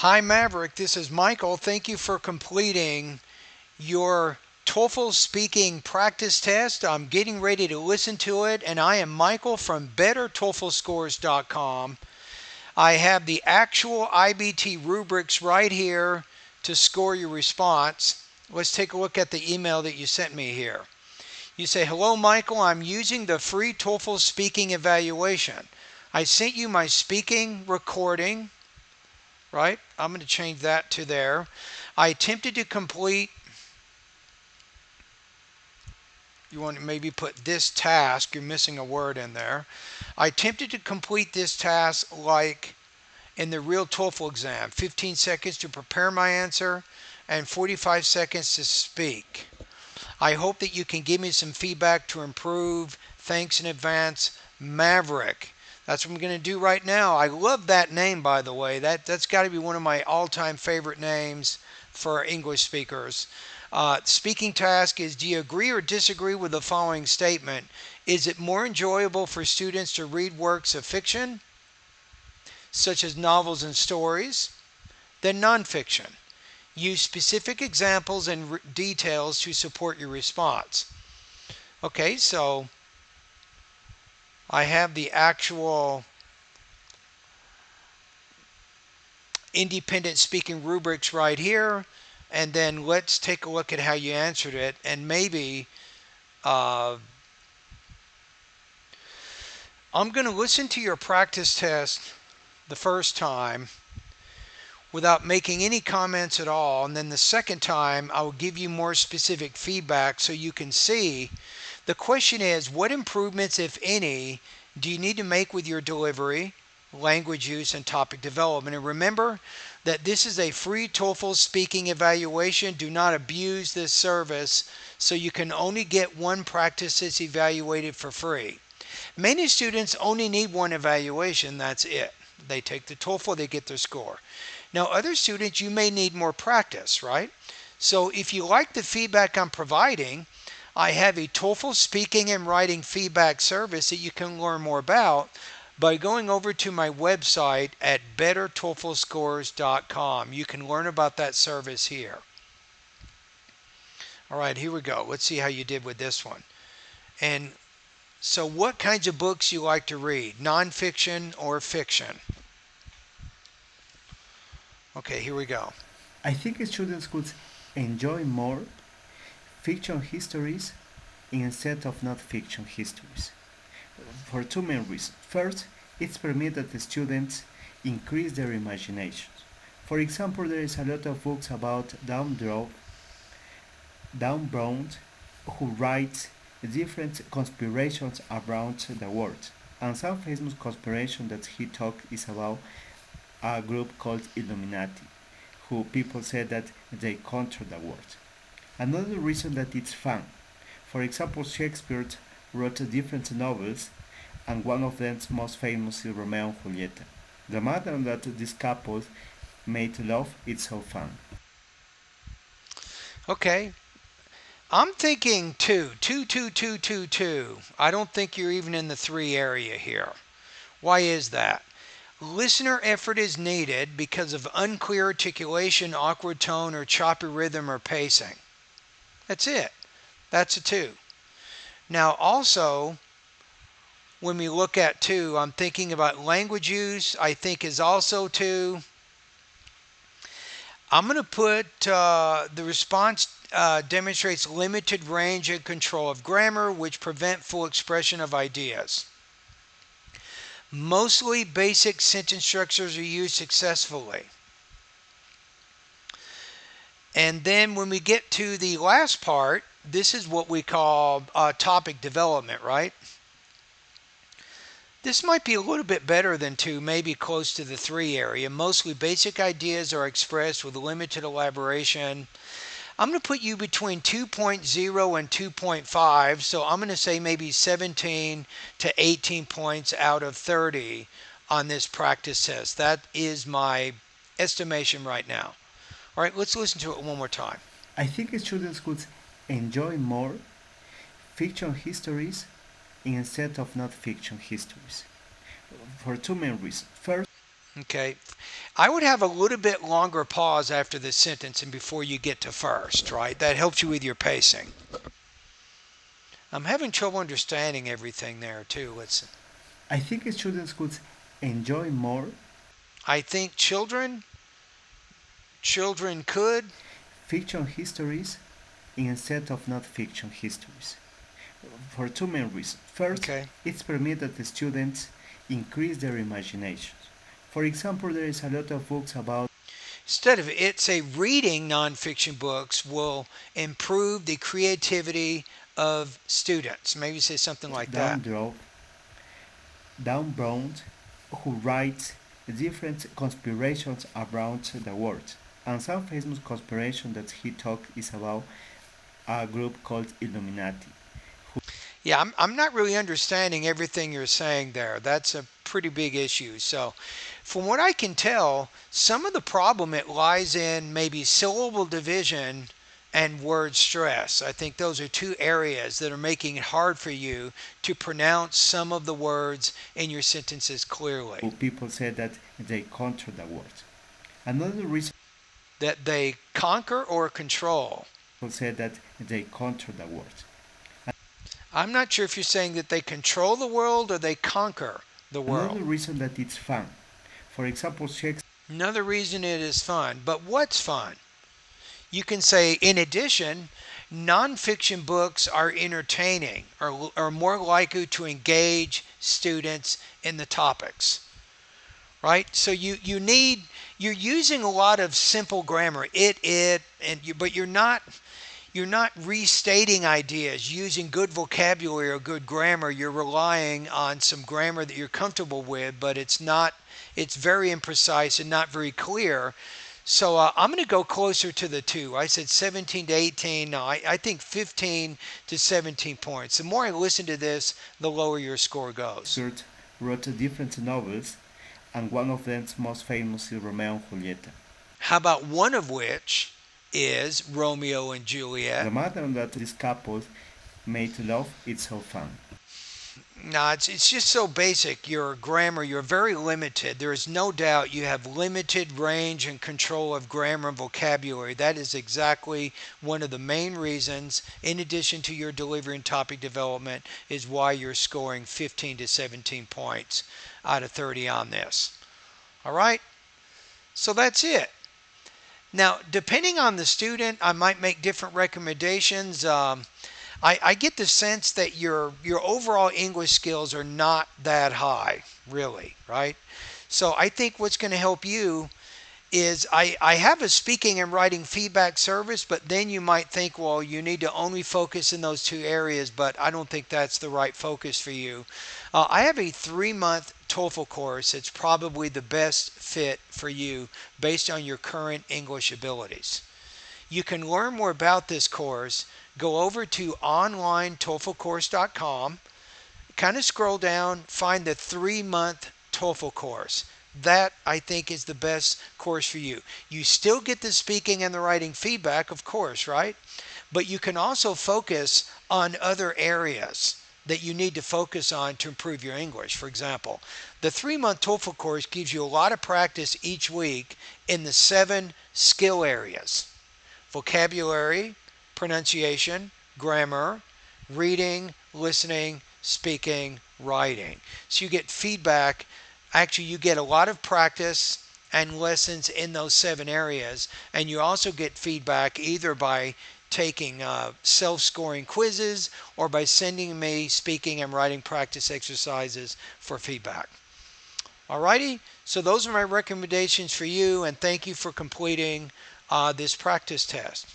Hi Mavrick, this is Michael. Thank you for completing your TOEFL speaking practice test. I'm getting ready to listen to it, and I am Michael from bettertoeflscores.com. I have the actual IBT rubrics right here to score your response. Let's take a look at the email that you sent me here. You say, "Hello Michael, I'm using the free TOEFL speaking evaluation. I sent you my speaking recording," right? I'm going to change that to there. I attempted to complete, you want to maybe put this task, you're missing a word in there. I attempted to complete this task like in the real TOEFL exam, 15 seconds to prepare my answer and 45 seconds to speak. I hope that you can give me some feedback to improve. Thanks in advance, Mavrick. That's what I'm going to do right now. I love that name, by the way. That's got to be one of my all-time favorite names for English speakers. Speaking task is: do you agree or disagree with the following statement? Is it more enjoyable for students to read works of fiction, such as novels and stories, than nonfiction? Use specific examples and details to support your response. Okay, so I have the actual independent speaking rubrics right here, and then let's take a look at how you answered it, and maybe I'm going to listen to your practice test the first time without making any comments at all, and then the second time I will give you more specific feedback so you can see. The question is, what improvements, if any, do you need to make with your delivery, language use, and topic development? And remember that this is a free TOEFL speaking evaluation. Do not abuse this service, so you can only get one practice that's evaluated for free. Many students only need one evaluation, that's it. They take the TOEFL, they get their score. Now, other students, you may need more practice, right? So if you like the feedback I'm providing, I have a TOEFL speaking and writing feedback service that you can learn more about by going over to my website at bettertoeflscores.com. You can learn about that service here. All right, here we go. Let's see how you did with this one. And so what kinds of books you like to read, nonfiction or fiction? Okay, here we go. I think students could enjoy more fiction histories instead of non-fiction histories for two main reasons. First, it permits that the students increase their imaginations. For example, there is a lot of books about Dan Brown, who writes different conspirations around the world. And some famous conspiration that he talked is about a group called Illuminati, who people say that they control the world. Another reason that it's fun. For example, Shakespeare wrote different novels, and one of them most famous is Romeo and Juliet. The manner that this couple made love is so fun. Okay, I'm thinking two, two, two, two, two, two. I don't think you're even in the three area here. Why is that? Listener effort is needed because of unclear articulation, awkward tone, or choppy rhythm or pacing. That's it. That's a two. Now, also, when we look at two, I'm thinking about language use, I think is also two. I'm going to put the response demonstrates limited range and control of grammar, which prevent full expression of ideas. Mostly basic sentence structures are used successfully. And then when we get to the last part, this is what we call topic development, right? This might be a little bit better than two, maybe close to the three area. Mostly basic ideas are expressed with limited elaboration. I'm going to put you between 2.0 and 2.5, so I'm going to say maybe 17 to 18 points out of 30 on this practice test. That is my estimation right now. All right, let's listen to it one more time. I think students could enjoy more fiction histories instead of non-fiction histories for two main reasons. First, Okay. I would have a little bit longer pause after the sentence and before you get to first, right? That helps you with your pacing. I'm having trouble understanding everything there too. Let's I think students could enjoy more I think children could. fiction histories instead of not fiction histories for two main reasons. First, Okay. it's permitted the students increase their imaginations. For example, there is a lot of books about Instead of it, say reading nonfiction books will improve the creativity of students. Maybe say something like that. Down Dan Brown, who writes different conspirations around the world. And some famous conspiration that he talked is about a group called Illuminati. Yeah, I'm not really understanding everything you're saying there. That's a pretty big issue. So, from what I can tell, some of the problem it lies in maybe syllable division and word stress. I think those are two areas that are making it hard for you to pronounce some of the words in your sentences clearly. People say that they control the world. Another reason That they conquer or control. people say that they control the world. I'm not sure if you're saying that they control the world or they conquer the Another world. reason that it's fun. For example, Shakespeare Another reason it is fun. But what's fun? You can say, in addition, nonfiction books are entertaining or are more likely to engage students in the topics, right? So you're using a lot of simple grammar, and but you're not restating ideas using good vocabulary or good grammar. You're relying on some grammar that you're comfortable with, but it's very imprecise and not very clear. So I'm going to go closer to the two. I said 17 to 18. No, I think 15 to 17 points. The more I listen to this, the lower your score goes. wrote different novels, and one of them most famous is Romeo and Julieta. How about one of which is Romeo and The Juliet? matter that this couple made love is so fun. No, it's just so basic. Your grammar, you're very limited. There is no doubt you have limited range and control of grammar and vocabulary. That is exactly one of the main reasons, in addition to your delivery and topic development, is why you're scoring 15 to 17 points out of 30 on this. All right? So that's it. Now, depending on the student, I might make different recommendations. I get the sense that your overall English skills are not that high, really, right? So I think what's going to help you is I have a speaking and writing feedback service, but then you might think, well, you need to only focus in those two areas, but I don't think that's the right focus for you. I have a 3 month TOEFL course. It's probably the best fit for you based on your current English abilities. You can learn more about this course. Go over to onlinetoeflcourse.com, kind of scroll down, find the 3 month TOEFL course. That I think is the best course for you. You still get the speaking and the writing feedback, of course, right? But you can also focus on other areas that you need to focus on to improve your English. For example, the 3 month TOEFL course gives you a lot of practice each week in the 7 skill areas: vocabulary, pronunciation, grammar, reading, listening, speaking, writing. So you get feedback. Actually, you get a lot of practice and lessons in those 7 areas. And you also get feedback either by taking self scoring quizzes or by sending me speaking and writing practice exercises for feedback. Alrighty, so those are my recommendations for you, and thank you for completing this practice test.